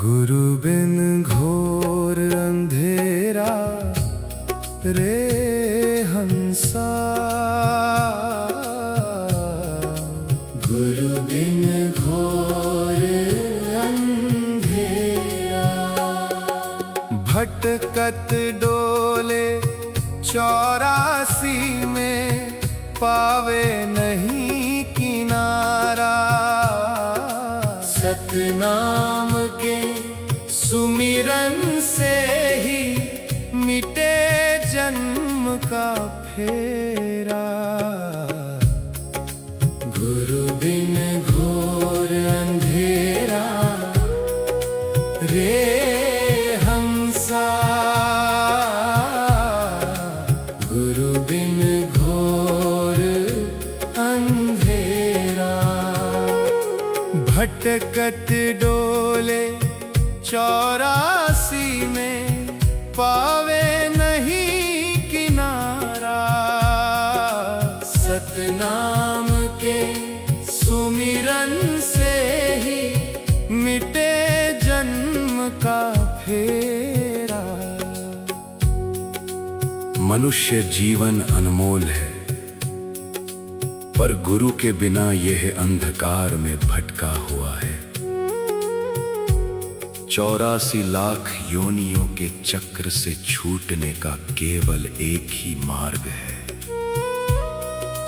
गुरु बिन घोर अंधेरा रे हंसा, गुरु बिन घोर अंधेरा। भटकत डोले 84 में पावे नहीं किनारा। सतनाम के सुमिरन से ही मिटे जन्म का फेरा। गुरु बिन घोर अंधेरा रे हंसा, गुरु बिन घोर अंधेरा। भटकत डोले 84 में पावे नहीं किनारा। सतनाम के सुमिरन से ही मिटे जन्म का फेरा। मनुष्य जीवन अनमोल है, पर गुरु के बिना यह अंधकार में भटका हुआ है। 84 लाख योनियों के चक्र से छूटने का केवल एक ही मार्ग है,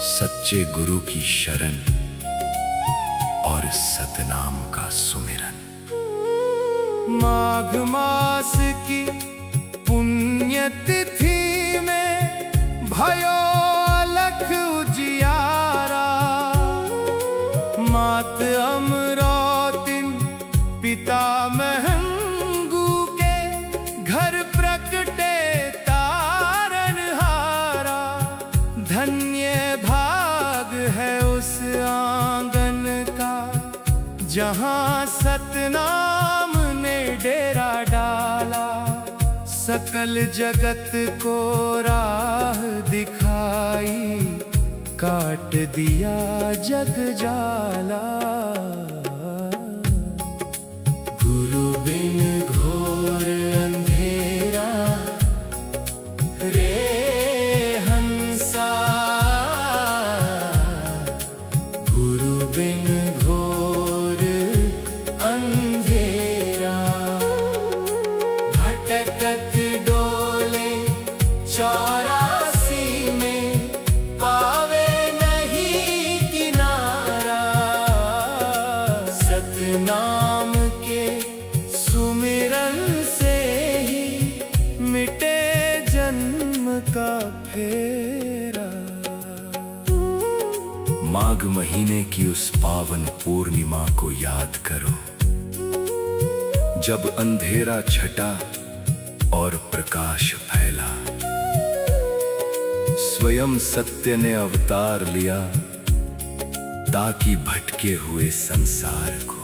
सच्चे गुरु की शरण और सतनाम का सुमिरन। माघ मास की पुण्यतिथि में भयो अलख उजियारा। मात अमरौतिन पिता महंगू के घर प्रकटे तारनहारा। धन्य भाग है उस आंगन का जहां सतनाम ने डेरा डाला। सकल जगत को राह दिखाई, काट दिया जग जाला। गुरु बिन घोर अंधेरा रे हंसा, गुरु बिन घोर अंधेरा। भटकत डोले 84 में पावे नहीं किनारा। सतनाम के सुमिरन से ही मिटे जन्म का फेरा। माघ महीने की उस पावन पूर्णिमा को याद करो, जब अंधेरा छटा और प्रकाश फैला। स्वयं सत्य ने अवतार लिया ताकि भटके हुए संसार को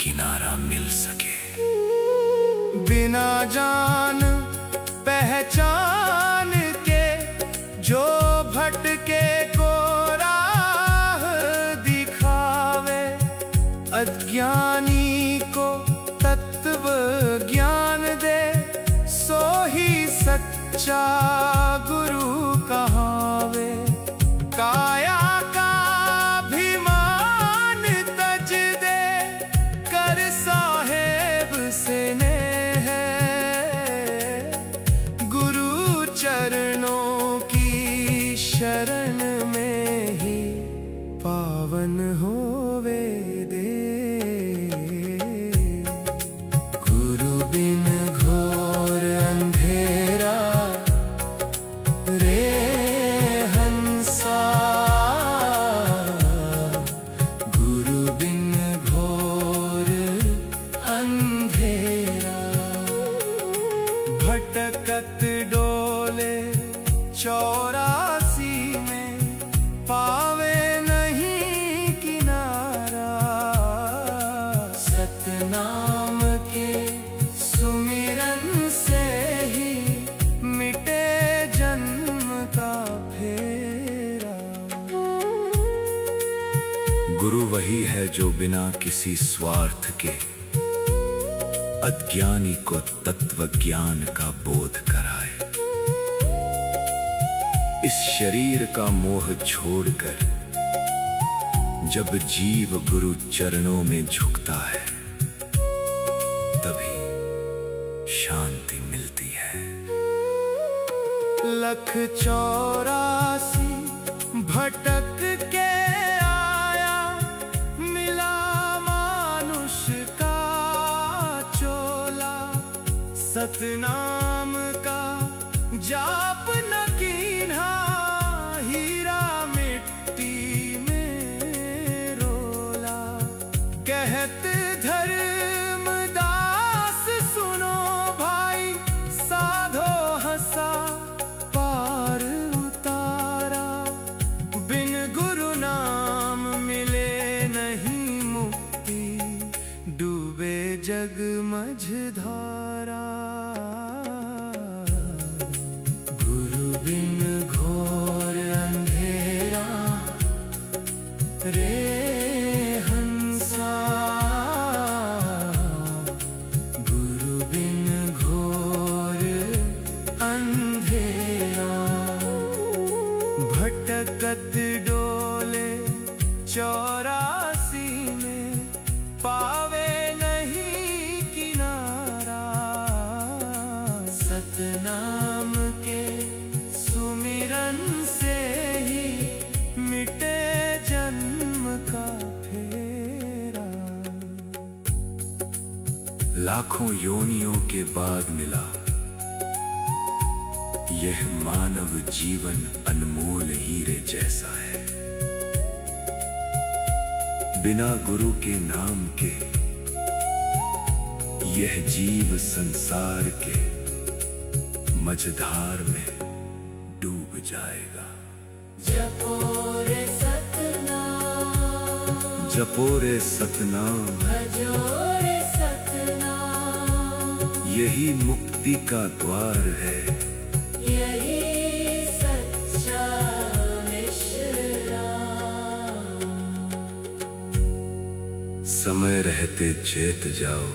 किनारा मिल सके। बिना जान पहचान के जो भटके को राह दिखावे। अज्ञानी को तत्व ज्ञान दे, सो ही सच्चा गुरु कहावे। काया का अभिमान तज दे, कर साहेब से नेह। गुरु चरणों की शरण में ही पावन होवे दे। गुरु बिन घोर अंधेरा रे हंसा, गुरु बिन घोर अंधेरा। भटकत डोले 84 में जो बिना किसी स्वार्थ के अज्ञानी को तत्व ज्ञान का बोध कराए। इस शरीर का मोह छोड़कर जब जीव गुरु चरणों में झुकता है, तभी शांति मिलती है। 184 भटक के आया, मिला मानुष का चोला। सतनाम का जाप न कीन्हा, हीरा मिट्टी में रोला। कहत धर्मदास सुनो भाई, साधो हंसा पार उतारा। बिन गुरु नाम मिले नहीं मुक्ति, डूबे जग मझधारा। गुरु बिन घोर अंधेरा, रे हंसा। गुरु बिन घोर अंधेरा, भटकत डोले 84 में, पावे नहीं किनारा। सतनाम के सुमिरन से ही मिटे जन्म का फेरा। लाखों योनियों के बाद मिला यह मानव जीवन, अनमोल हीरे जैसा है। बिना गुरु के नाम के यह जीव संसार के मझधार में डूब जाएगा। जपो रे सतनाम, जपो रे सतनाम, भजो रे सतनाम। यही मुक्ति का द्वार है, यही सच्चा विश्राम। समय रहते चेत जाओ,